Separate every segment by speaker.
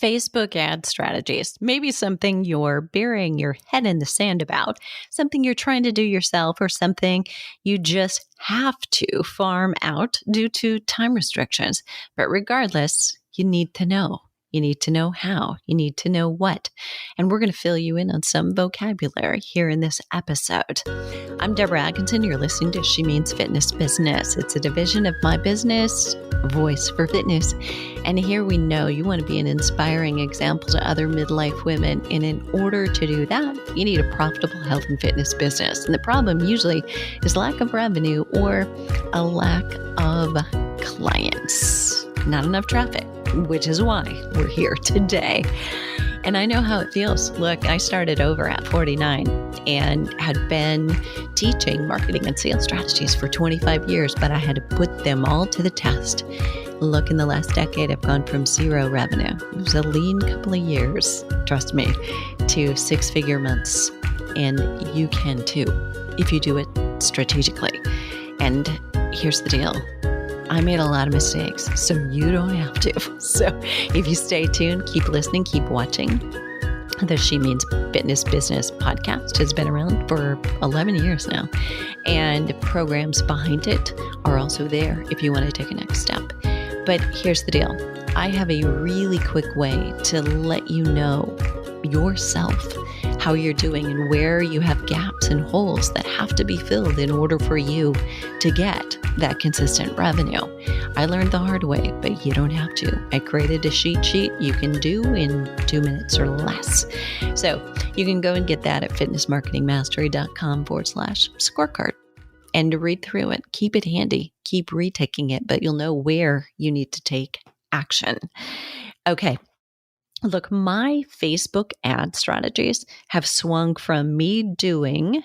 Speaker 1: Facebook ad strategies, maybe something you're burying your head in the sand about, something you're trying to do yourself, or something you just have to farm out due to time restrictions. But regardless, you need to know. You need to know how. You need to know what. And we're going to fill you in on some vocabulary here in this episode. I'm Deborah Atkinson. You're listening to She Means Fitness Business. It's a division of my business, Voice for Fitness. And here we know you want to be an inspiring example to other midlife women. And in order to do that, you need a profitable health and fitness business. And the problem usually is lack of revenue or a lack of clients. Not enough traffic, which is why we're here today. And I know how it feels. Look, I started over at 49 and had been teaching marketing and sales strategies for 25 years, but I had to put them all to the test. Look, in the last decade, I've gone from zero revenue. It was a lean couple of years, trust me, to six-figure months. And you can too, if you do it strategically. And here's the deal. I made a lot of mistakes, so you don't have to. So if you stay tuned, keep listening, keep watching. The She Means Fitness Business podcast has been around for 11 years now, and programs behind it are also there if you want to take a next step. But here's the deal. I have a really quick way to let you know yourself how you're doing and where you have gaps and holes that have to be filled in order for you to get that consistent revenue. I learned the hard way, but you don't have to. I created a cheat sheet you can do in 2 minutes or less. So you can go and get that at fitnessmarketingmastery.com/scorecard and read through it. Keep it handy. Keep retaking it, but you'll know where you need to take action. Okay. Look, my Facebook ad strategies have swung from me doing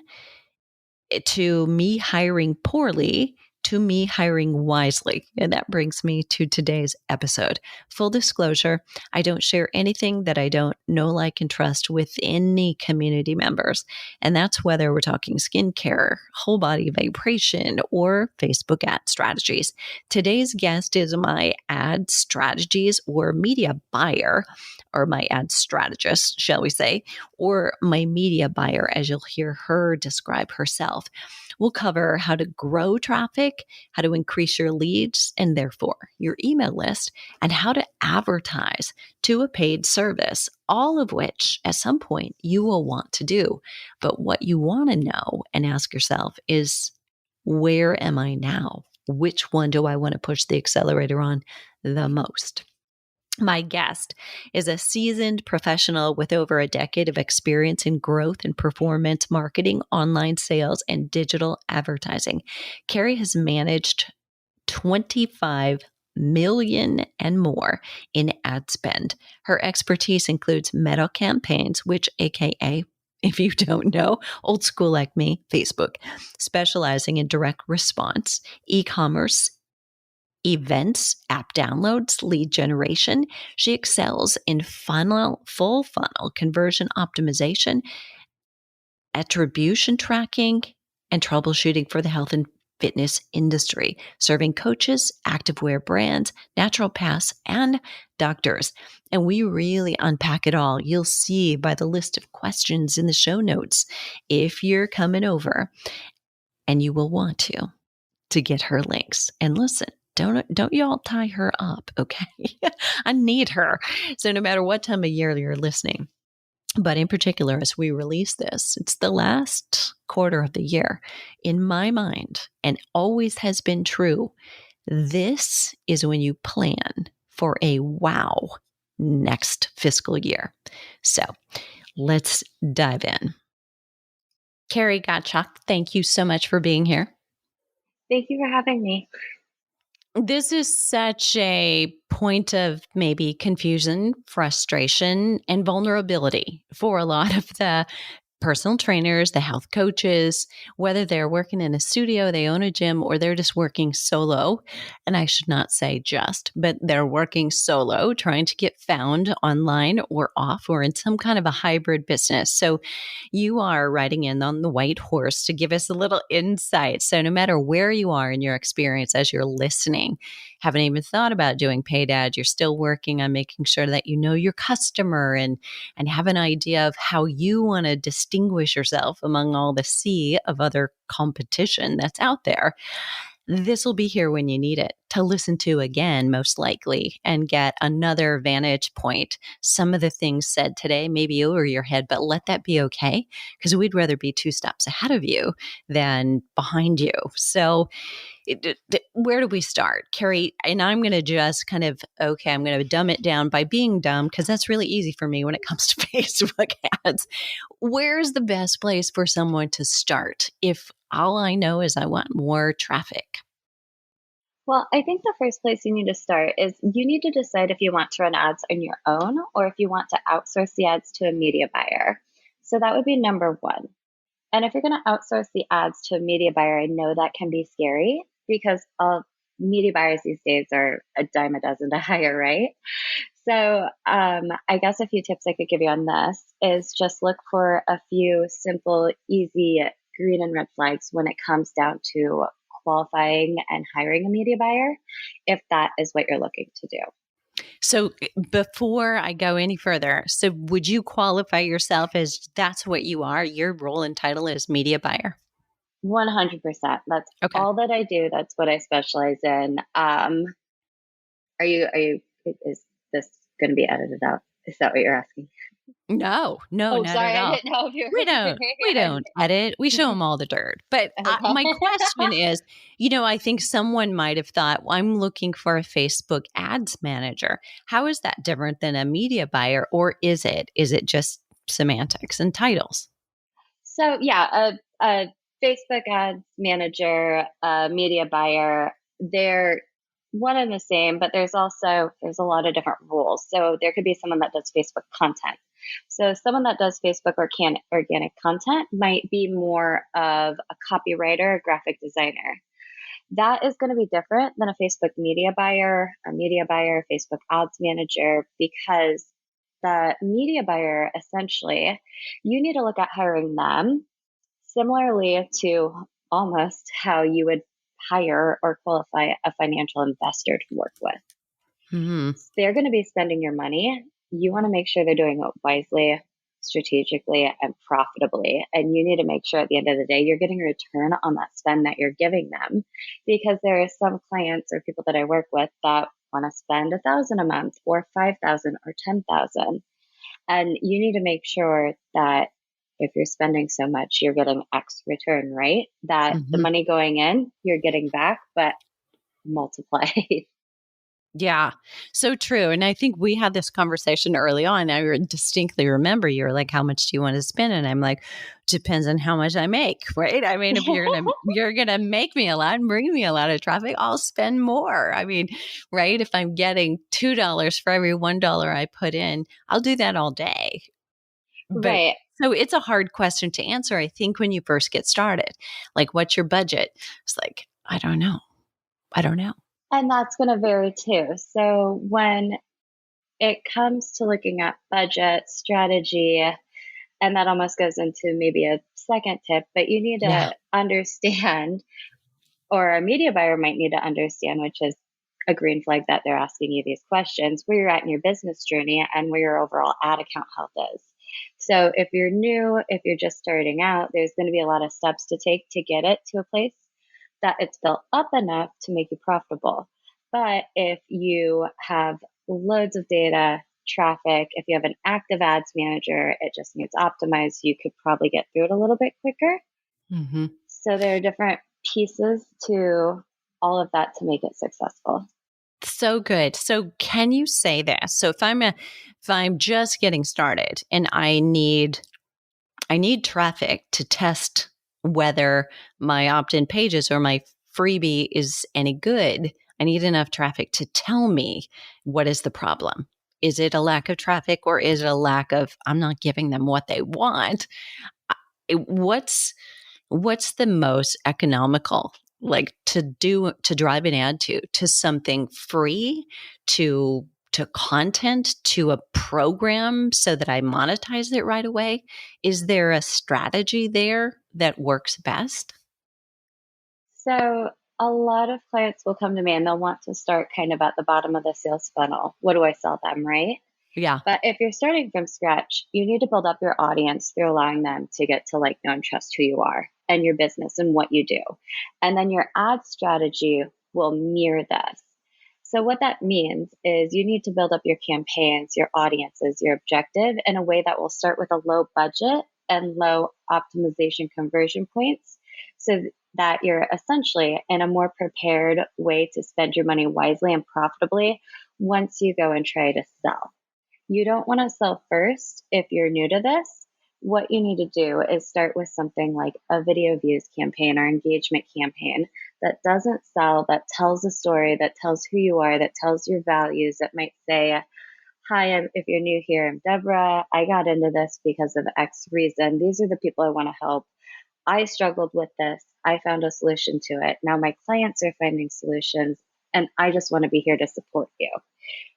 Speaker 1: to me hiring poorly to me hiring wisely. And that brings me to today's episode. Full disclosure, I don't share anything that I don't know, like, and trust with any community members. And that's whether we're talking skincare, whole body vibration, or Facebook ad strategies. Today's guest is my ad strategies or media buyer, or my ad strategist, shall we say, or my media buyer, as you'll hear her describe herself. We'll cover how to grow traffic, how to increase your leads, and therefore your email list, and how to advertise to a paid service, all of which at some point you will want to do. But what you want to know and ask yourself is, where am I now? Which one do I want to push the accelerator on the most? My guest is a seasoned professional with over a decade of experience in growth and performance marketing, online sales, and digital advertising. Carrie has managed 25 million and more in ad spend. Her expertise includes meta campaigns, which AKA, if you don't know, old school like me, Facebook, specializing in direct response, e-commerce, events, app downloads, lead generation. She excels in full funnel conversion optimization, attribution tracking, and troubleshooting for the health and fitness industry, serving coaches, activewear brands, naturopaths, and doctors. And we really unpack it all. You'll see by the list of questions in the show notes if you're coming over, and you will want to get her links. And listen, don't y'all tie her up, okay? I need her. So no matter what time of year you're listening, but in particular, as we release this, it's the last quarter of the year. In my mind, and always has been true, this is when you plan for a wow next fiscal year. So let's dive in. Carrie Gottschalk, thank you so much for being here.
Speaker 2: Thank you for having me.
Speaker 1: This is such a point of maybe confusion, frustration, and vulnerability for a lot of the personal trainers, the health coaches, whether they're working in a studio, they own a gym, or they're just working solo. And I should not say just, but they're working solo, trying to get found online or off or in some kind of a hybrid business. So you are riding in on the white horse to give us a little insight. So no matter where you are in your experience as you're listening, haven't even thought about doing paid ads. You're still working on making sure that you know your customer and have an idea of how you want to distinguish yourself among all the sea of other competition that's out there. This will be here when you need it to listen to again, most likely, and get another vantage point. Some of the things said today may be over your head, but let that be okay, because we'd rather be 2 steps ahead of you than behind you. So, where do we start, Carrie? And I'm going to just I'm going to dumb it down by being dumb, because that's really easy for me when it comes to Facebook ads. Where's the best place for someone to start if all I know is I want more traffic?
Speaker 2: Well, I think the first place you need to start is you need to decide if you want to run ads on your own or if you want to outsource the ads to a media buyer. So that would be number one. And if you're going to outsource the ads to a media buyer, I know that can be scary because media buyers these days are a dime a dozen to hire, right? So I guess a few tips I could give you on this is just look for a few simple, easy green and red flags when it comes down to qualifying and hiring a media buyer, if that is what you're looking to do.
Speaker 1: So before I go any further, so would you qualify yourself as that's what you are? Your role and title is media buyer?
Speaker 2: 100%. That's
Speaker 1: okay.
Speaker 2: All that I do. That's what I specialize in. Is this going to be edited out? Is that what you're asking?
Speaker 1: No,
Speaker 2: Oh,
Speaker 1: not
Speaker 2: sorry.
Speaker 1: at all.
Speaker 2: I didn't know if you were.
Speaker 1: We don't edit. We show them all the dirt. But
Speaker 2: Okay.
Speaker 1: my question is, I think someone might have thought, well, I'm looking for a Facebook ads manager. How is that different than a media buyer? Or is it just semantics and titles?
Speaker 2: So yeah, a Facebook ads manager, a media buyer, they're one and the same, but there's a lot of different rules. So there could be someone that does Facebook content. So someone that does Facebook or organic content might be more of a copywriter, a graphic designer. That is going to be different than a Facebook media buyer, Facebook ads manager, because the media buyer, essentially, you need to look at hiring them similarly to almost how you would hire or qualify a financial investor to work with.
Speaker 1: Mm-hmm.
Speaker 2: They're going to be spending your money. You want to make sure they're doing it wisely, strategically, and profitably. And you need to make sure at the end of the day, you're getting a return on that spend that you're giving them. Because there are some clients or people that I work with that want to spend $1,000 a month or $5,000 or $10,000. And you need to make sure that if you're spending so much, you're getting X return, right? That the money going in, you're getting back, but multiplied.
Speaker 1: Yeah, so true. And I think we had this conversation early on. I distinctly remember you were like, how much do you want to spend? And I'm like, depends on how much I make, right? I mean, if you're gonna make me a lot and bring me a lot of traffic, I'll spend more. I mean, right? If I'm getting $2 for every $1 I put in, I'll do that all day. But,
Speaker 2: right.
Speaker 1: So it's a hard question to answer, I think, when you first get started. Like, what's your budget? It's like, I don't know.
Speaker 2: And that's going to vary too. So when it comes to looking at budget, strategy, and that almost goes into maybe a second tip, but you need to understand, or a media buyer might need to understand, which is a green flag that they're asking you these questions, where you're at in your business journey and where your overall ad account health is. So if you're new, if you're just starting out, there's going to be a lot of steps to take to get it to a place that it's built up enough to make you profitable. But if you have loads of data, traffic, if you have an active ads manager, it just needs optimized, you could probably get through it a little bit quicker.
Speaker 1: Mm-hmm.
Speaker 2: So there are different pieces to all of that to make it successful.
Speaker 1: So good. So can you say this? So if I'm just getting started and I need traffic to test whether my opt-in pages or my freebie is any good, I need enough traffic to tell me what is the problem. Is it a lack of traffic, or is it a lack of I'm not giving them what they want? What's the most economical, like, to drive an ad to something free, to content, to a program, so that I monetize it right away? Is there a strategy there that works best?
Speaker 2: So A lot of clients will come to me and they'll want to start kind of at the bottom of the sales funnel. What do I sell them, right?
Speaker 1: Yeah.
Speaker 2: But if you're starting from scratch, you need to build up your audience through allowing them to get to like, know, and trust who you are and your business and what you do. And then your ad strategy will mirror this. So what that means is you need to build up your campaigns, your audiences, your objective in a way that will start with a low budget and low optimization conversion points so that you're essentially in a more prepared way to spend your money wisely and profitably once you go and try to sell. You don't want to sell first if you're new to this. What you need to do is start with something like a video views campaign or engagement campaign that doesn't sell, that tells a story, that tells who you are, that tells your values, that might say, hi, if you're new here, I'm Deborah. I got into this because of X reason. These are the people I want to help. I struggled with this. I found a solution to it. Now my clients are finding solutions, and I just want to be here to support you.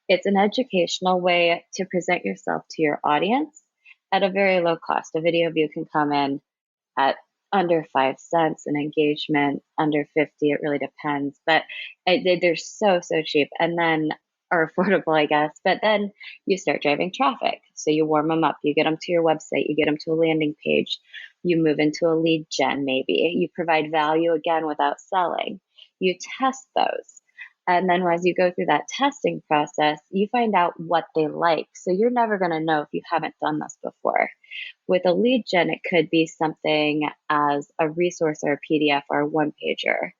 Speaker 2: It's an educational way to present yourself to your audience at a very low cost. A video view can come in at under 5 cents, an engagement under 50. It really depends, but they're so cheap, and then are affordable, I guess. But then you start driving traffic. So you warm them up, you get them to your website, you get them to a landing page, you move into a lead gen, maybe you provide value again without selling. You test those. And then as you go through that testing process, you find out what they like. So you're never going to know if you haven't done this before. With a lead gen, it could be something as a resource or a PDF or a one pager.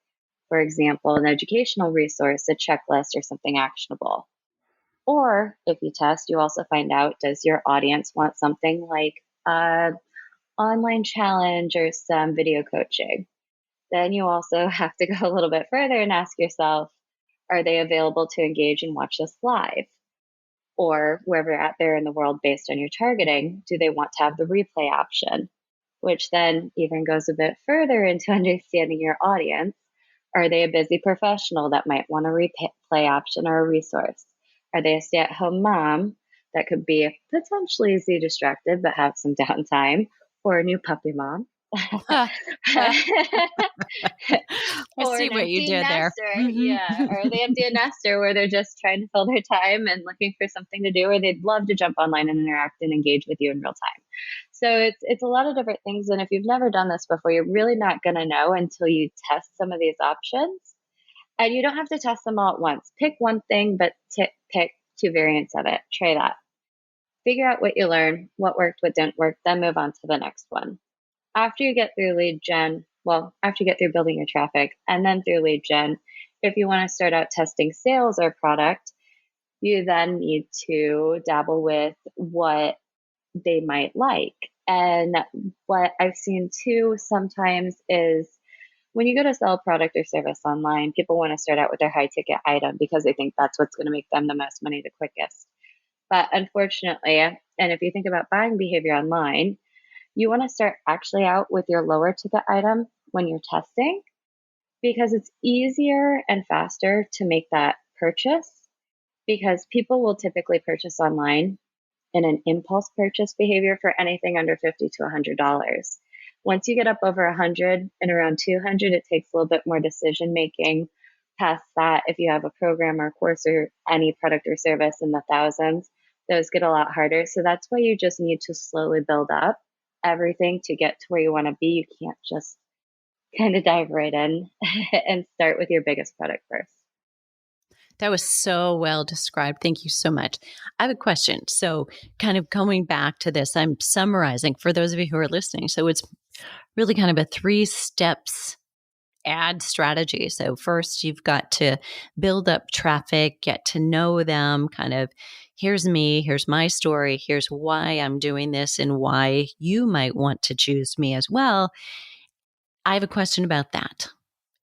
Speaker 2: For example, an educational resource, a checklist, or something actionable. Or if you test, you also find out, does your audience want something like an online challenge or some video coaching? Then you also have to go a little bit further and ask yourself, are they available to engage and watch this live? Or wherever you're at there in the world based on your targeting, do they want to have the replay option? Which then even goes a bit further into understanding your audience. Are they a busy professional that might want a replay option or a resource? Are they a stay-at-home mom that could be potentially easily distracted but have some downtime, or a new puppy mom?
Speaker 1: I
Speaker 2: Or
Speaker 1: see
Speaker 2: an
Speaker 1: what you
Speaker 2: empty
Speaker 1: did there.
Speaker 2: nester, yeah, or the empty nester where they're just trying to fill their time and looking for something to do, or they'd love to jump online and interact and engage with you in real time. So it's a lot of different things, and if you've never done this before, you're really not going to know until you test some of these options. And you don't have to test them all at once. Pick one thing, but pick two variants of it. Try that. Figure out what you learn, what worked, what didn't work, then move on to the next one. After you get through lead gen, well, after you get through building your traffic and then through lead gen, if you want to start out testing sales or product, you then need to dabble with what they might like. And what I've seen too sometimes is when you go to sell a product or service online, people want to start out with their high ticket item because they think that's what's going to make them the most money the quickest. But unfortunately, and if you think about buying behavior online, you want to start actually out with your lower ticket item when you're testing because it's easier and faster to make that purchase because people will typically purchase online in an impulse purchase behavior for anything under $50 to $100. Once you get up over 100 and around 200, it takes a little bit more decision making. Past that, if you have a program or course or any product or service in the thousands, those get a lot harder. So that's why you just need to slowly build up everything to get to where you want to be. You can't just kind of dive right in and start with your biggest product first.
Speaker 1: That was so well described. Thank you so much. I have a question. So, kind of going back to this, I'm summarizing for those of you who are listening. So, it's really kind of a 3 steps ad strategy. So, first, you've got to build up traffic, get to know them, kind of here's me, here's my story, here's why I'm doing this, and why you might want to choose me as well. I have a question about that.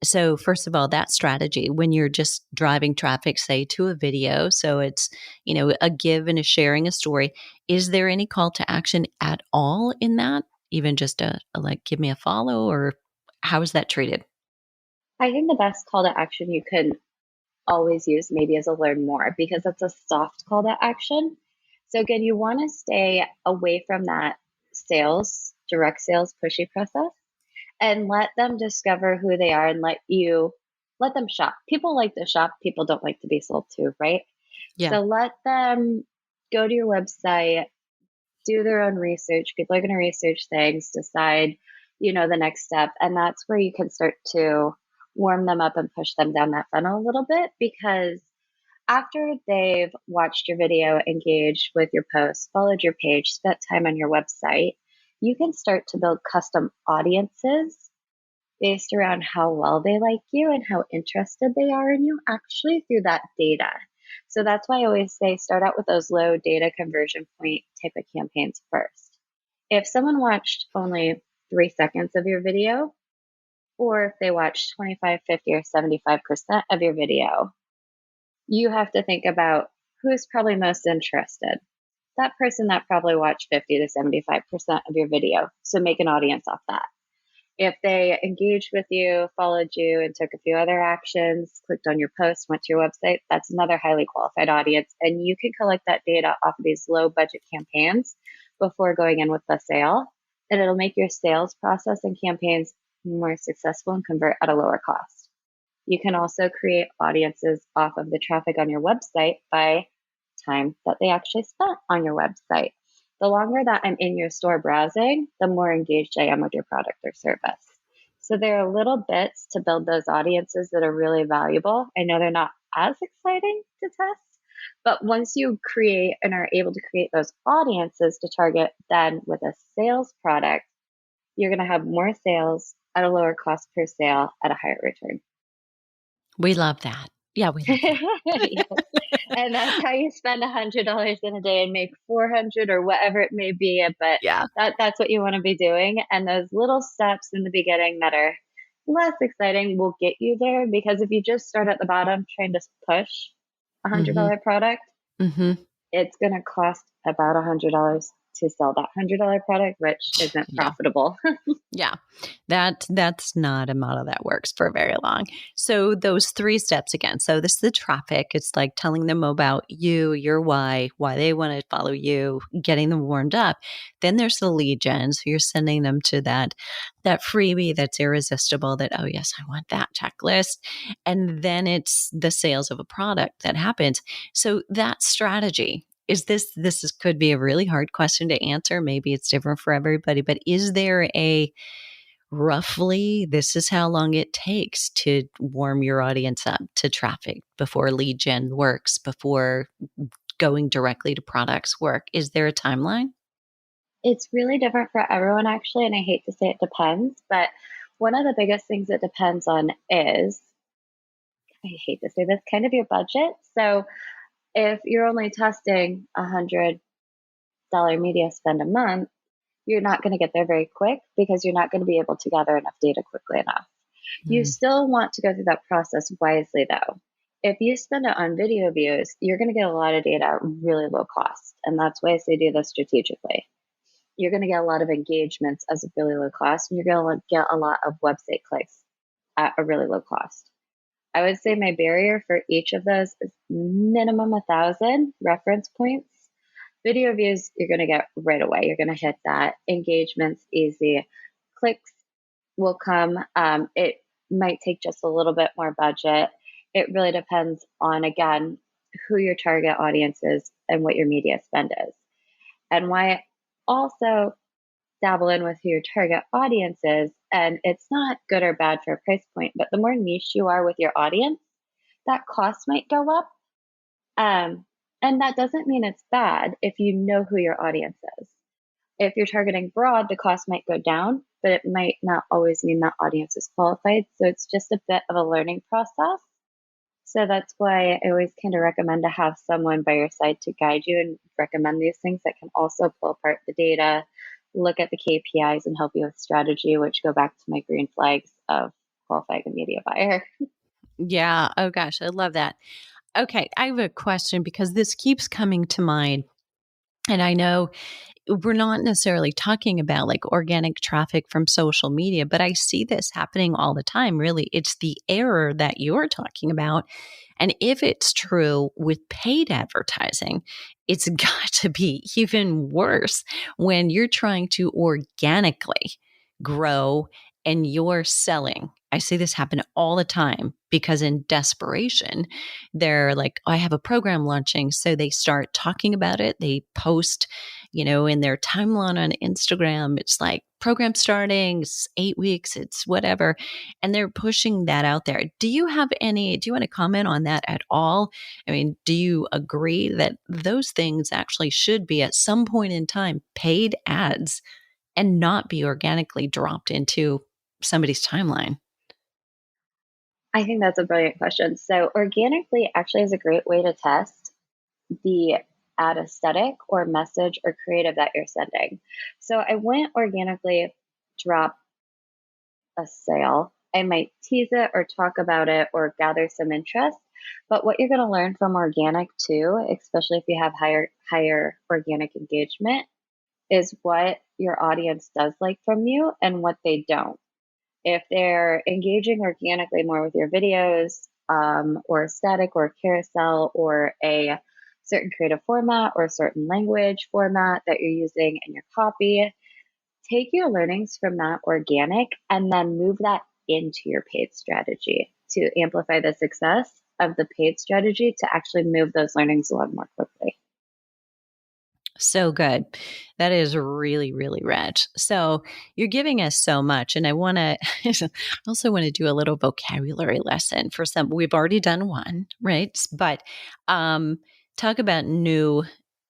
Speaker 1: So, first of all, that strategy, when you're just driving traffic, say to a video, so it's, a give and a sharing a story, is there any call to action at all in that? Even just a like, give me a follow, or how is that treated?
Speaker 2: I think the best call to action you could always use maybe is a learn more because it's a soft call to action. So again, you want to stay away from that direct sales pushy process and let them discover who they are and let you let them shop. People like to shop. People don't like to be sold to, right?
Speaker 1: Yeah.
Speaker 2: So let them go to your website, do their own research. People are going to research things, decide, the next step. And that's where you can start to warm them up and push them down that funnel a little bit, because after they've watched your video, engaged with your posts, followed your page, spent time on your website, you can start to build custom audiences based around how well they like you and how interested they are in you, actually through that data. So that's why I always say start out with those low data conversion point type of campaigns first. If someone watched only 3 seconds of your video, or if they watched 25, 50, or 75% of your video, you have to think about who's probably most interested. That person that probably watched 50 to 75% of your video. So make an audience off that. If they engaged with you, followed you, and took a few other actions, clicked on your post, went to your website, that's another highly qualified audience. And you can collect that data off of these low budget campaigns before going in with the sale. And it'll make your sales process and campaigns more successful and convert at a lower cost. You can also create audiences off of the traffic on your website by time that they actually spent on your website. The longer that I'm in your store browsing, the more engaged I am with your product or service. So there are little bits to build those audiences that are really valuable. I know they're not as exciting to test, but once you create and are able to create those audiences to target then with a sales product, you're going to have more sales at a lower cost per sale at a higher return.
Speaker 1: We love that. Yeah, we love that.
Speaker 2: Yes. And that's how you spend $100 in a day and make 400 or whatever it may be. But
Speaker 1: Yeah.
Speaker 2: that's what you want to be doing. And those little steps in the beginning that are less exciting will get you there, because if you just start at the bottom trying to push a $100 product, it's going to cost about $100 to sell that $100 product, which isn't profitable.
Speaker 1: Yeah. That's not a model that works for very long. So those 3 steps again. So this is the traffic. It's like telling them about you, your why they want to follow you, getting them warmed up. Then there's the lead gen. So you're sending them to that freebie that's irresistible, that, oh yes, I want that checklist. And then it's the sales of a product that happens. So that strategy, could be a really hard question to answer. Maybe it's different for everybody, but is there a roughly, this is how long it takes to warm your audience up to traffic before lead gen works, before going directly to products work? Is there a timeline?
Speaker 2: It's really different for everyone, actually. And I hate to say it depends, but one of the biggest things it depends on is, I hate to say this, kind of your budget. So if you're only testing $100 media spend a month, you're not going to get there very quick, because you're not going to be able to gather enough data quickly enough. You still want to go through that process wisely, though. If you spend it on video views, you're going to get a lot of data at really low cost. And that's why I say do this strategically. You're going to get a lot of engagements as a really low cost, and you're going to get a lot of website clicks at a really low cost. I would say my barrier for each of those is minimum 1,000 reference points. Video views, you're going to get right away. You're going to hit that. Engagements, easy. Clicks will come. It might take just a little bit more budget. It really depends on, again, who your target audience is and what your media spend is. And why I also dabble in with who your target audience is. And it's not good or bad for a price point, but the more niche you are with your audience, that cost might go up. And that doesn't mean it's bad if you know who your audience is. If you're targeting broad, the cost might go down, but it might not always mean that audience is qualified. So it's just a bit of a learning process. So that's why I always kind of recommend to have someone by your side to guide you and recommend these things that can also pull apart the data, look at the KPIs, and help you with strategy, which go back to my green flags of qualifying a media buyer.
Speaker 1: Yeah. Oh gosh, I love that. Okay, I have a question, because this keeps coming to mind. And I know we're not necessarily talking about like organic traffic from social media, but I see this happening all the time. Really, it's the error that you're talking about. And if it's true with paid advertising, it's got to be even worse when you're trying to organically grow and you're selling I see this happen all the time because in desperation, they're like, oh, I have a program launching. So they start talking about it. They post, in their timeline on Instagram, it's like program starting, it's 8 weeks, it's whatever. And they're pushing that out there. Do you want to comment on that at all? I mean, do you agree that those things actually should be at some point in time paid ads and not be organically dropped into somebody's timeline?
Speaker 2: I think that's a brilliant question. So, organically actually is a great way to test the ad aesthetic or message or creative that you're sending. So, I wouldn't organically drop a sale. I might tease it or talk about it or gather some interest. But what you're going to learn from organic too, especially if you have higher organic engagement, is what your audience does like from you and what they don't. If they're engaging organically more with your videos, or static or carousel or a certain creative format or a certain language format that you're using in your copy, take your learnings from that organic and then move that into your paid strategy to amplify the success of the paid strategy to actually move those learnings along more quickly.
Speaker 1: So good. That is really, really rich. So you're giving us so much. And I want to also want to do a little vocabulary lesson for some. We've already done one, right? But talk about new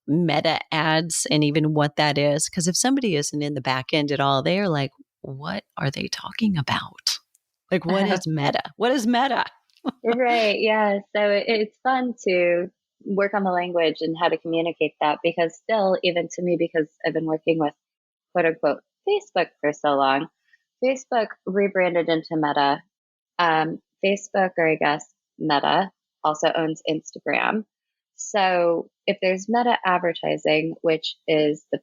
Speaker 1: meta ads and even what that is. Because if somebody isn't in the back end at all, they are like, what are they talking about? Like, what is meta? What is meta?
Speaker 2: Right. Yeah. So it's fun to work on the language and how to communicate that because still, even to me, because I've been working with quote unquote Facebook for so long, Facebook rebranded into Meta. Facebook, or I guess Meta, also owns Instagram. So if there's Meta advertising, which is the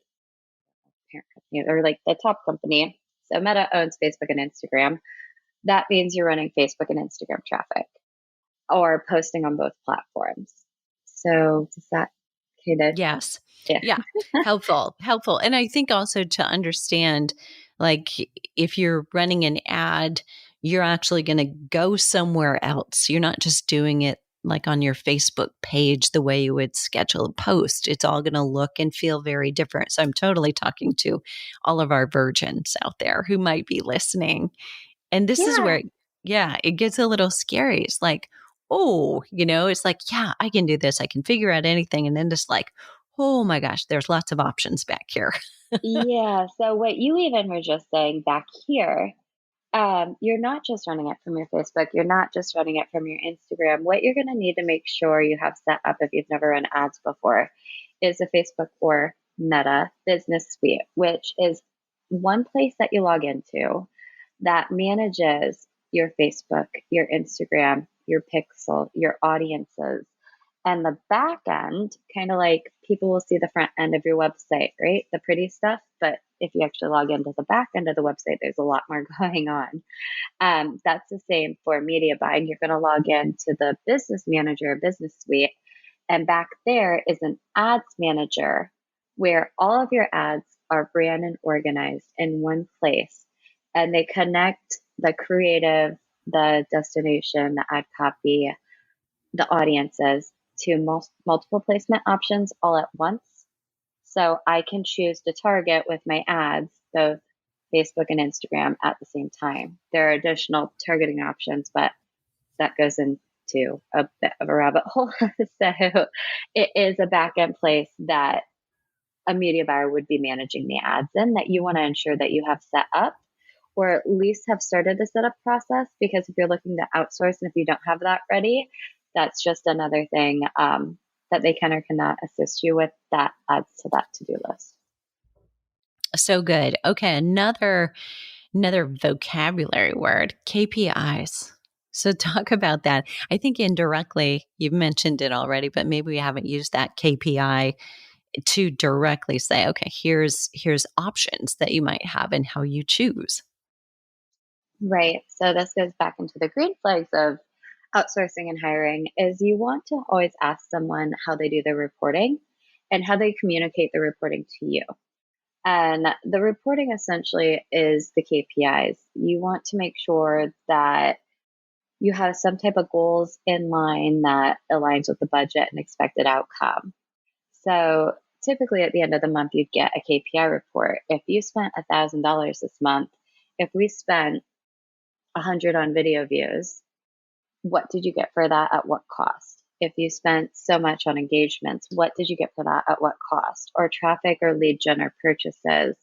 Speaker 2: parent company or like the top company, so Meta owns Facebook and Instagram, that means you're running Facebook and Instagram traffic or posting on both platforms. So does that kind of,
Speaker 1: Yes.
Speaker 2: yeah.
Speaker 1: Yeah. Helpful. Helpful. And I think also to understand, like, if you're running an ad, you're actually going to go somewhere else. You're not just doing it like on your Facebook page the way you would schedule a post. It's all going to look and feel very different. So I'm totally talking to all of our virgins out there who might be listening. And this is
Speaker 2: Yeah.
Speaker 1: where, yeah, it gets a little scary. It's like, oh, it's like, yeah, I can do this. I can figure out anything. And then just like, oh my gosh, there's lots of options back here.
Speaker 2: Yeah. So what you even were just saying back here, you're not just running it from your Facebook. You're not just running it from your Instagram. What you're going to need to make sure you have set up if you've never run ads before is a Facebook or Meta Business Suite, which is one place that you log into that manages your Facebook, your Instagram, your Pixel, your audiences, and the back end, kind of like people will see the front end of your website, right? The pretty stuff. But if you actually log into the back end of the website, there's a lot more going on. That's the same for media buying. You're going to log into the business manager, business suite. And back there is an ads manager where all of your ads are brand and organized in one place. And they connect the creative, the destination, the ad copy, the audiences to multiple placement options all at once. So I can choose to target with my ads both Facebook and Instagram at the same time. There are additional targeting options, but that goes into a bit of a rabbit hole. So it is a back end place that a media buyer would be managing the ads in that you want to ensure that you have set up or at least have started the setup process. Because if you're looking to outsource and if you don't have that ready, that's just another thing that they can or cannot assist you with that adds to that to-do list.
Speaker 1: So good. Okay, another vocabulary word, KPIs. So talk about that. I think indirectly you've mentioned it already, but maybe we haven't used that KPI to directly say, okay, here's options that you might have and how you choose.
Speaker 2: Right. So this goes back into the green flags of outsourcing and hiring is you want to always ask someone how they do their reporting and how they communicate the reporting to you. And the reporting essentially is the KPIs. You want to make sure that you have some type of goals in line that aligns with the budget and expected outcome. So typically at the end of the month, you'd get a KPI report. If you spent $1,000 this month, if we spent 100 on video views, what did you get for that at what cost? If you spent so much on engagements, what did you get for that at what cost? Or traffic or lead gen or purchases,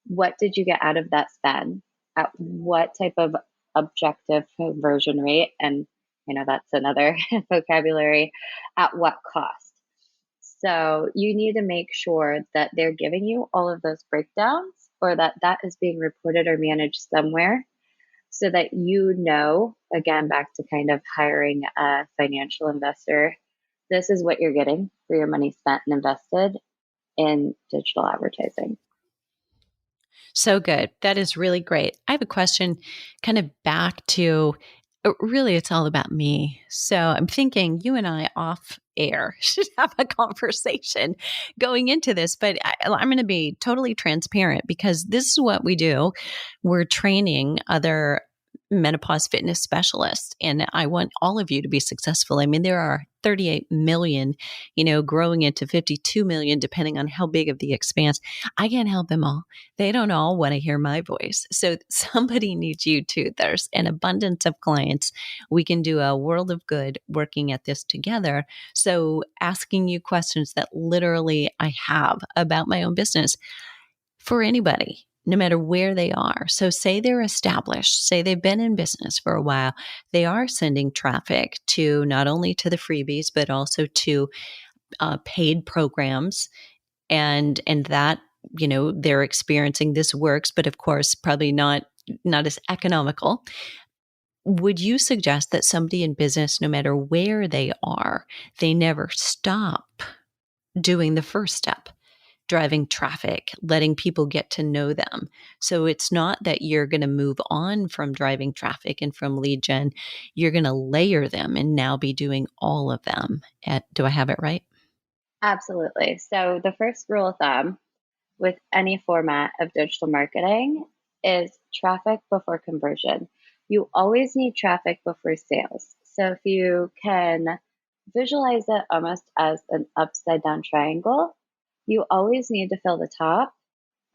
Speaker 2: what did you get out of that spend? At what type of objective conversion rate? And that's another vocabulary. At what cost? So you need to make sure that they're giving you all of those breakdowns, or that is being reported or managed somewhere, so that again, back to kind of hiring a financial investor, this is what you're getting for your money spent and invested in digital advertising.
Speaker 1: So good. That is really great. I have a question kind of back to really, it's all about me. So I'm thinking you and I off air should have a conversation going into this, but I'm going to be totally transparent because this is what we do. We're training other menopause fitness specialists, and I want all of you to be successful. I mean, there are 38 million, growing into 52 million, depending on how big of the expanse. I can't help them all. They don't all want to hear my voice. So somebody needs you too. There's an abundance of clients. We can do a world of good working at this together. So asking you questions that literally I have about my own business for anybody, no matter where they are. So say they're established, say they've been in business for a while, they are sending traffic to not only to the freebies, but also to paid programs. And that, they're experiencing this works, but of course, probably not as economical. Would you suggest that somebody in business, no matter where they are, they never stop doing the first step? Driving traffic, letting people get to know them. So it's not that you're going to move on from driving traffic and from lead gen. You're going to layer them and now be doing all of them. Do I have it right?
Speaker 2: Absolutely. So the first rule of thumb with any format of digital marketing is traffic before conversion. You always need traffic before sales. So if you can visualize it almost as an upside down triangle, you always need to fill the top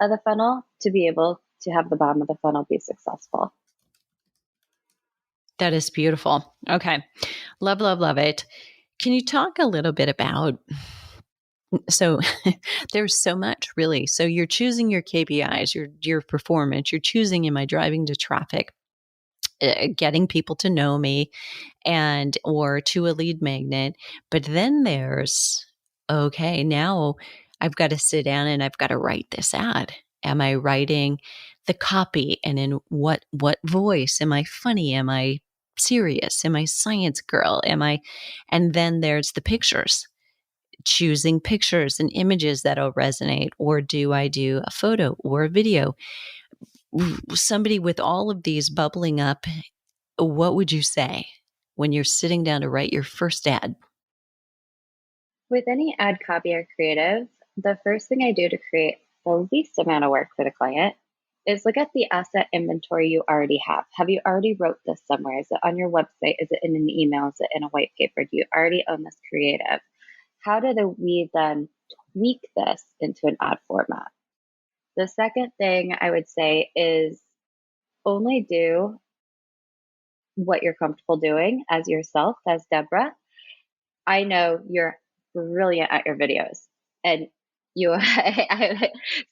Speaker 2: of the funnel to be able to have the bottom of the funnel be successful.
Speaker 1: That is beautiful. Okay. Love, love, love it. Can you talk a little bit about, so there's so much really. So you're choosing your KPIs, your performance, you're choosing, am I driving to traffic? Getting people to know me or to a lead magnet. But then there's, okay, now I've got to sit down and I've got to write this ad. Am I writing the copy, and in what voice? Am I funny? Am I serious? Am I science girl? And then there's the pictures, choosing pictures and images that'll resonate, or do I do a photo or a video? Somebody with all of these bubbling up, what would you say when you're sitting down to write your first ad?
Speaker 2: With any ad copy or creative, the first thing I do to create the least amount of work for the client is look at the asset inventory you already have. Have you already wrote this somewhere? Is it on your website? Is it in an email? Is it in a white paper? Do you already own this creative? How do we then tweak this into an ad format? The second thing I would say is only do what you're comfortable doing as yourself, as Deborah. I know you're brilliant at your videos, and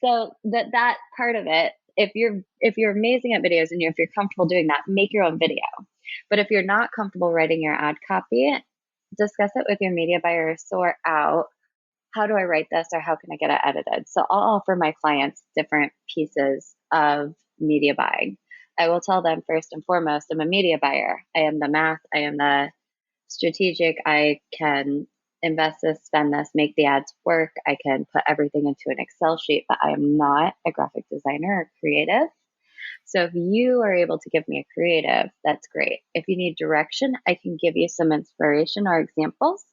Speaker 2: so that part of it, if you're amazing at videos and if you're comfortable doing that, make your own video. But if you're not comfortable writing your ad copy, discuss it with your media buyer, sort out, how do I write this, or how can I get it edited? So I'll offer my clients different pieces of media buying. I will tell them first and foremost, I'm a media buyer. I am the math. I am the strategic. I can invest this, spend this, make the ads work. I can put everything into an Excel sheet, but I am not a graphic designer or creative. So if you are able to give me a creative, that's great. If you need direction, I can give you some inspiration or examples.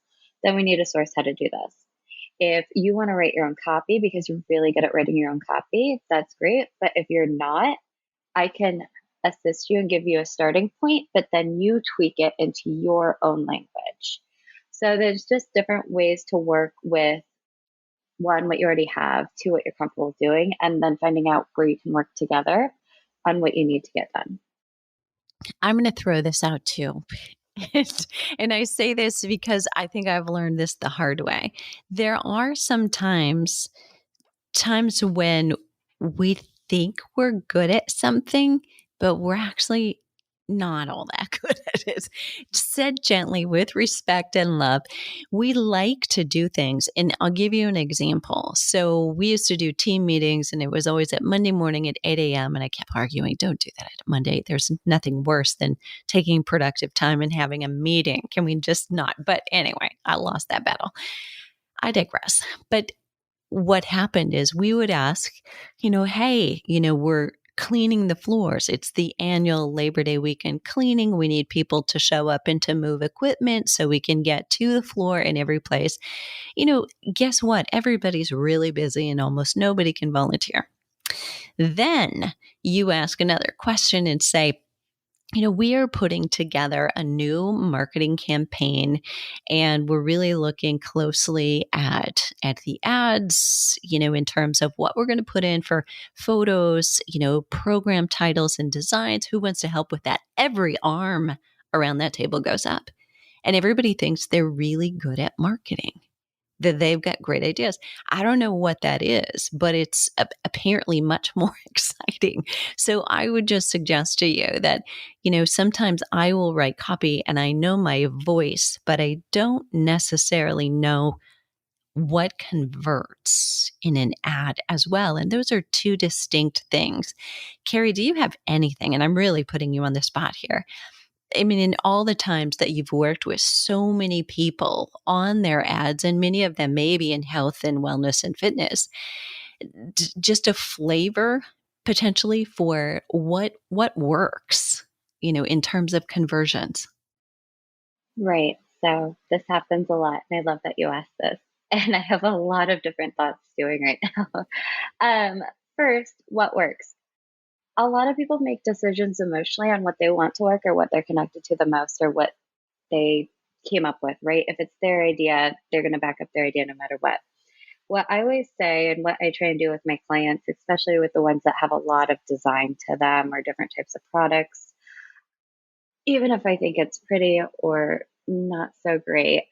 Speaker 2: Then we need a source how to do this. If you want to write your own copy because you're really good at writing your own copy, that's great. But if you're not, I can assist you and give you a starting point, but then you tweak it into your own language. So there's just different ways to work with one, what you already have, two, what you're comfortable doing, and then finding out where you can work together on what you need to get done.
Speaker 1: I'm going to throw this out too. And I say this because I think I've learned this the hard way. There are sometimes times when we think we're good at something, but we're actually not all that good at it. Said gently with respect and love, we like to do things. And I'll give you an example. So we used to do team meetings, and it was always at Monday morning at 8 a.m. And I kept arguing, don't do that at Monday. There's nothing worse than taking productive time and having a meeting. Can we just not? But anyway, I lost that battle. I digress. But what happened is we would ask, hey, we're cleaning the floors. It's the annual Labor Day weekend cleaning. We need people to show up and to move equipment so we can get to the floor in every place. Guess what? Everybody's really busy and almost nobody can volunteer. Then you ask another question and say, we are putting together a new marketing campaign, and we're really looking closely at the ads, in terms of what we're going to put in for photos, program titles and designs. Who wants to help with that? Every arm around that table goes up, and everybody thinks they're really good at marketing, that they've got great ideas. I don't know what that is, but it's apparently much more exciting. So I would just suggest to you that, sometimes I will write copy and I know my voice, but I don't necessarily know what converts in an ad as well. And those are two distinct things. Carrie, do you have anything? And I'm really putting you on the spot here. I mean, in all the times that you've worked with so many people on their ads, and many of them maybe in health and wellness and fitness, just a flavor potentially for what works, in terms of conversions.
Speaker 2: Right. So this happens a lot. And I love that you asked this. And I have a lot of different thoughts doing right now. First, what works? A lot of people make decisions emotionally on what they want to work or what they're connected to the most or what they came up with, right? If it's their idea, they're going to back up their idea no matter what. What I always say and what I try and do with my clients, especially with the ones that have a lot of design to them or different types of products, even if I think it's pretty or not so great,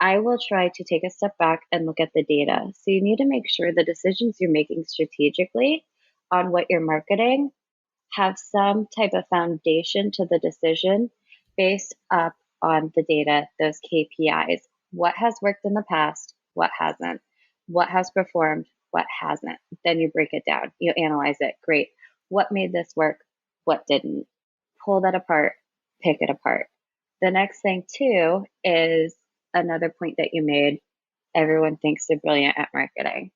Speaker 2: I will try to take a step back and look at the data. So you need to make sure the decisions you're making strategically on what you're marketing have some type of foundation to the decision based up on the data, those KPIs. What has worked in the past? What hasn't? What has performed? What hasn't? Then you break it down. You analyze it. Great. What made this work? What didn't? Pull that apart. Pick it apart. The next thing, too, is another point that you made. Everyone thinks they're brilliant at marketing.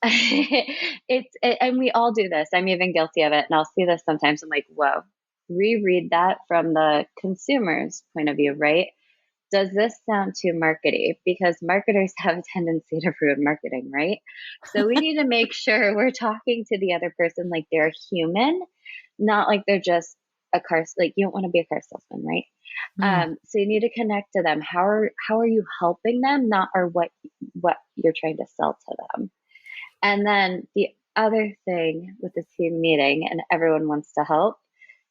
Speaker 2: And we all do this. I'm even guilty of it. And I'll see this sometimes. I'm like, whoa, reread that from the consumer's point of view, right? Does this sound too markety? Because marketers have a tendency to ruin marketing, right? So we need to make sure we're talking to the other person like they're human, not like they're just a car. Like you don't want to be a car salesman, right? So you need to connect to them. How are you helping them? Not or what you're trying to sell to them. And then the other thing with the team meeting and everyone wants to help,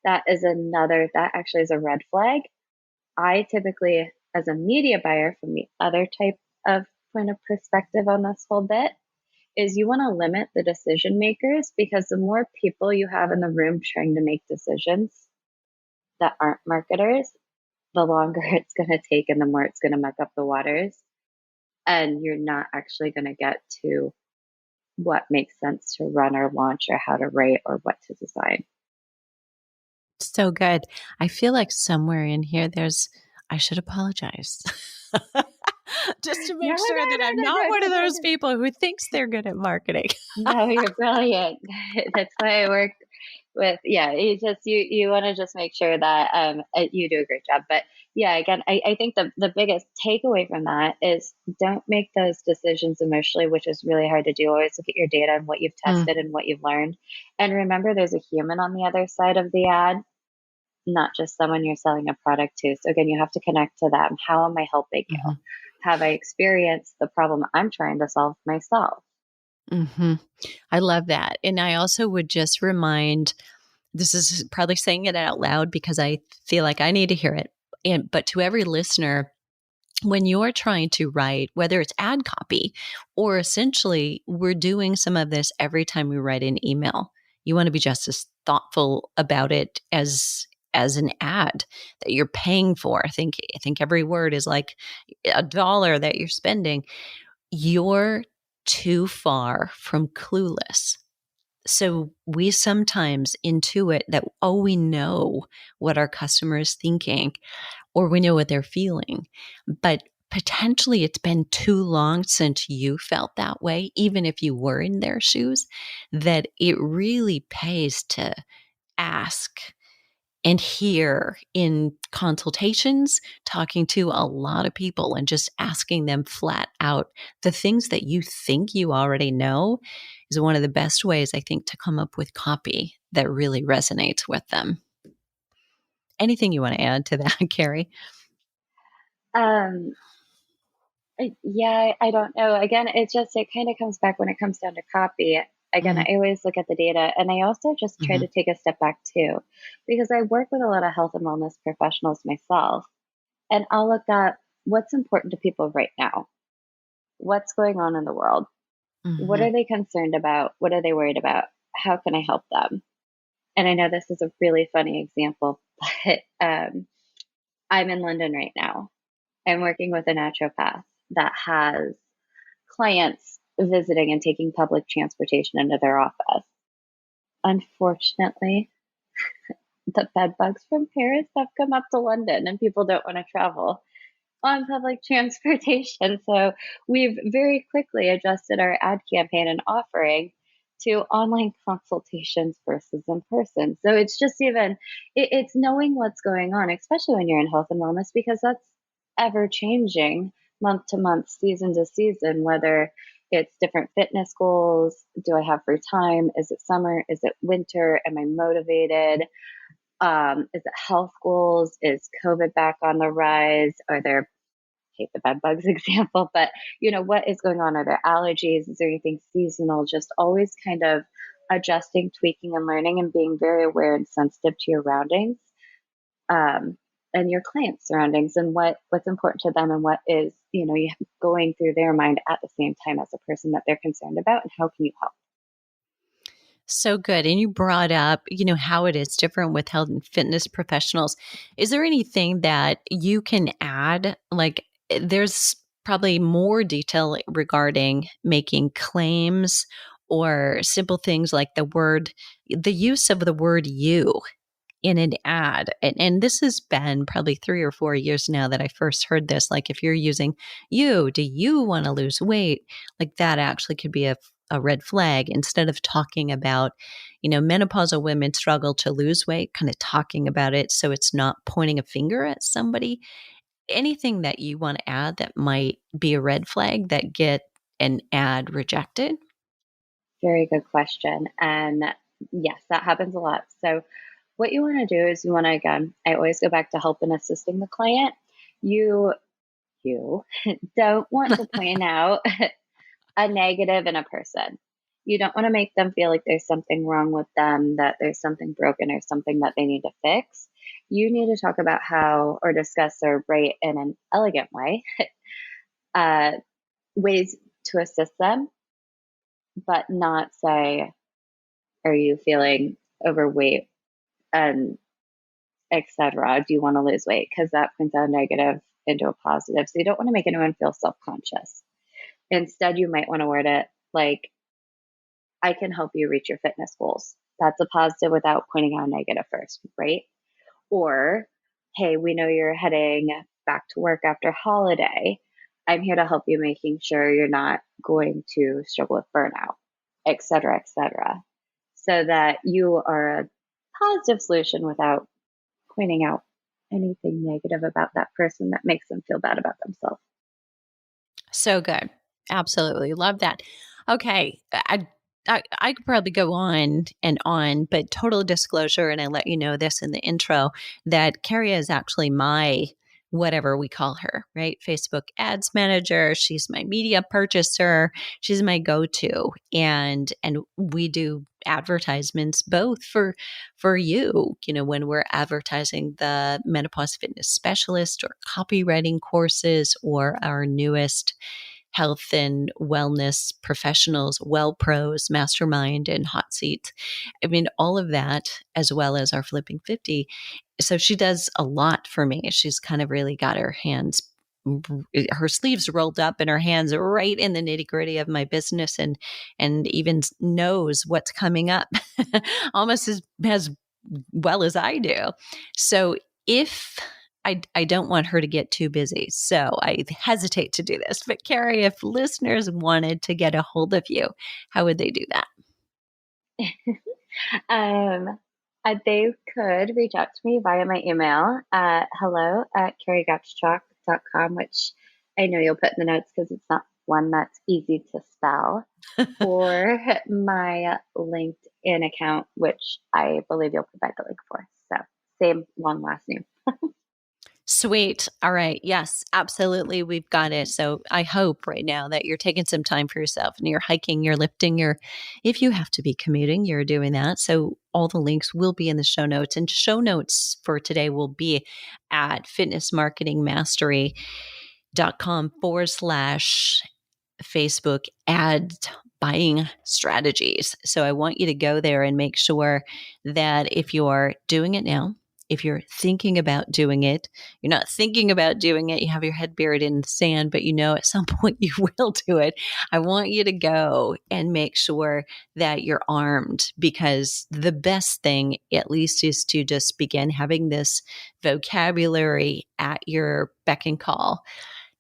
Speaker 2: that actually is a red flag. I typically, as a media buyer from the other type of point of perspective on this whole bit, is you want to limit the decision makers because the more people you have in the room trying to make decisions that aren't marketers, the longer it's going to take and the more it's going to muck up the waters. And you're not actually going to get to what makes sense to run or launch or how to write or what to design.
Speaker 1: So good. I feel like somewhere in here I should apologize. Just to make sure that I'm not one of those people who thinks they're good at marketing.
Speaker 2: No, you're brilliant. That's why I work with, yeah, you want to just make sure that you do a great job. But yeah, again, I think the biggest takeaway from that is don't make those decisions emotionally, which is really hard to do. Always look at your data and what you've
Speaker 1: Mm,
Speaker 2: tested and what you've learned. And remember, there's a human on the other side of the ad, not just someone you're selling a product to. So again, you have to connect to them. How am I helping you?
Speaker 1: mhm,
Speaker 2: Have I experienced the problem I'm trying to solve myself?
Speaker 1: mhm. I love that. And I also would just remind, this is probably saying it out loud because I feel like I need to hear it. But to every listener, when you're trying to write, whether it's ad copy or essentially we're doing some of this every time we write an email, you want to be just as thoughtful about it as an ad that you're paying for. I think every word is like $1 that you're spending. You're too far from clueless. So we sometimes intuit that, oh, we know what our customer is thinking or we know what they're feeling. But potentially it's been too long since you felt that way, even if you were in their shoes, that it really pays to ask and hear in consultations, talking to a lot of people and just asking them flat out the things that you think you already know is one of the best ways, I think, to come up with copy that really resonates with them. Anything you want to add to that, Carrie?
Speaker 2: Um, yeah, I don't know. Again, it kind of comes back when it comes down to copy. Again, I
Speaker 1: Mm,
Speaker 2: always look at the data, and I also just try
Speaker 1: mhm,
Speaker 2: to take a step back too, because I work with a lot of health and wellness professionals myself, and I'll look at what's important to people right now. What's going on in the world? What
Speaker 1: mhm,
Speaker 2: are they concerned about? What are they worried about? How can I help them? And I know this is a really funny example, but I'm in London right now. I'm working with a naturopath that has clients visiting and taking public transportation into their office. Unfortunately, the bed bugs from Paris have come up to London and people don't want to travel on public transportation. So we've very quickly adjusted our ad campaign and offering to online consultations versus in person. So it's just it's knowing what's going on, especially when you're in health and wellness, because that's ever changing month to month, season to season, whether it's different fitness goals. Do I have free time? Is it summer? Is it winter? Am I motivated? Is it health goals? Is COVID back on the rise? Are there, hate the bed bugs example, but what is going on? Are there allergies? Is there anything seasonal? Just always kind of adjusting, tweaking, and learning, and being very aware and sensitive to your surroundings, um, and your clients' surroundings, and what's important to them, and what is you going through their mind at the same time as a person that they're concerned about, and how can you help?
Speaker 1: so good. And you brought up, how it is different with health and fitness professionals. Is there anything that you can add? Like, there's probably more detail regarding making claims or simple things like the use of the word you in an ad. And this has been probably 3 or 4 years now that I first heard this. Like, if you're using you, do you want to lose weight? Like, that actually could be a red flag instead of talking about, menopausal women struggle to lose weight, kind of talking about it so it's not pointing a finger at somebody. Anything that you want to add that might be a red flag that get an ad rejected?
Speaker 2: Very good question. And yes, that happens a lot. So what you want to do is you want to, again, I always go back to help and assisting the client. You don't want to point out a negative in a person. You don't want to make them feel like there's something wrong with them, that there's something broken or something that they need to fix. You need to talk about how, or discuss, or write in an elegant way, uh, ways to assist them, but not say, are you feeling overweight and etc. Do you want to lose weight? Because that points out a negative into a positive. So you don't want to make anyone feel self-conscious. Instead, you might want to word it like, I can help you reach your fitness goals. That's a positive without pointing out a negative first, right? Or, hey, we know you're heading back to work after holiday. I'm here to help you, making sure you're not going to struggle with burnout, et cetera, et cetera. so that you are a positive solution without pointing out anything negative about that person that makes them feel bad about themselves.
Speaker 1: So good. Absolutely. Love that. Okay. I could probably go on and on, but total disclosure, and I let you know this in the intro, that Carrie is actually my whatever we call her, right? Facebook ads manager. She's my media purchaser. She's my go-to. And we do advertisements both for you, when we're advertising the menopause fitness specialist or copywriting courses or our newest health and wellness professionals, Well Pros, Mastermind, and Hot Seat. I mean, all of that, as well as our Flipping 50. So she does a lot for me. She's kind of really got her sleeves rolled up and her hands right in the nitty gritty of my business, and even knows what's coming up almost as well as I do. So if I don't want her to get too busy, so I hesitate to do this. But Carrie, if listeners wanted to get a hold of you, how would they do that?
Speaker 2: They could reach out to me via my email at hello@carriegottschalk.com, which I know you'll put in the notes because it's not one that's easy to spell, or my LinkedIn account, which I believe you'll provide the link for. So same long last name.
Speaker 1: Sweet. All right. Yes, absolutely. We've got it. So I hope right now that you're taking some time for yourself and you're hiking, you're lifting, if you have to be commuting, you're doing that. So all the links will be in the show notes, and show notes for today will be at fitnessmarketingmastery.com/Facebook ad buying strategies. So I want you to go there and make sure that if you're doing it now, if you're thinking about doing it, you're not thinking about doing it, you have your head buried in the sand, but at some point you will do it. I want you to go and make sure that you're armed, because the best thing, at least, is to just begin having this vocabulary at your beck and call.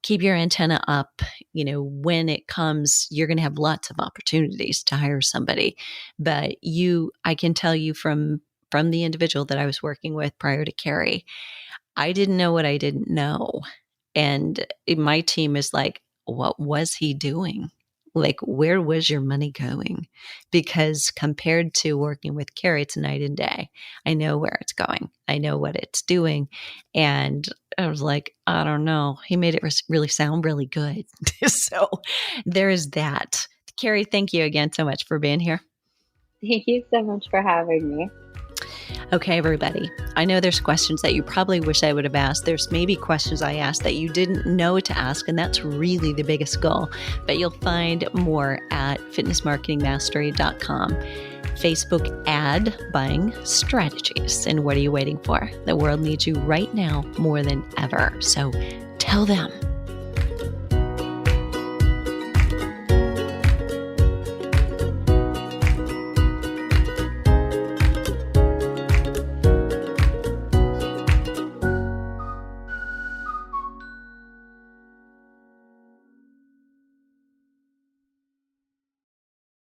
Speaker 1: Keep your antenna up. When it comes, you're going to have lots of opportunities to hire somebody. But I can tell you from the individual that I was working with prior to Carrie, I didn't know what I didn't know. And my team is like, what was he doing? Like, where was your money going? Because compared to working with Carrie, it's night and day. I know where it's going. I know what it's doing. And I was like, I don't know. He made it really sound really good. So there is that. Carrie, thank you again so much for being here.
Speaker 2: Thank you so much for having me.
Speaker 1: Okay, everybody. I know there's questions that you probably wish I would have asked. There's maybe questions I asked that you didn't know to ask, and that's really the biggest goal. But you'll find more at fitnessmarketingmastery.com. Facebook ad buying strategies. And what are you waiting for? The world needs you right now more than ever. So tell them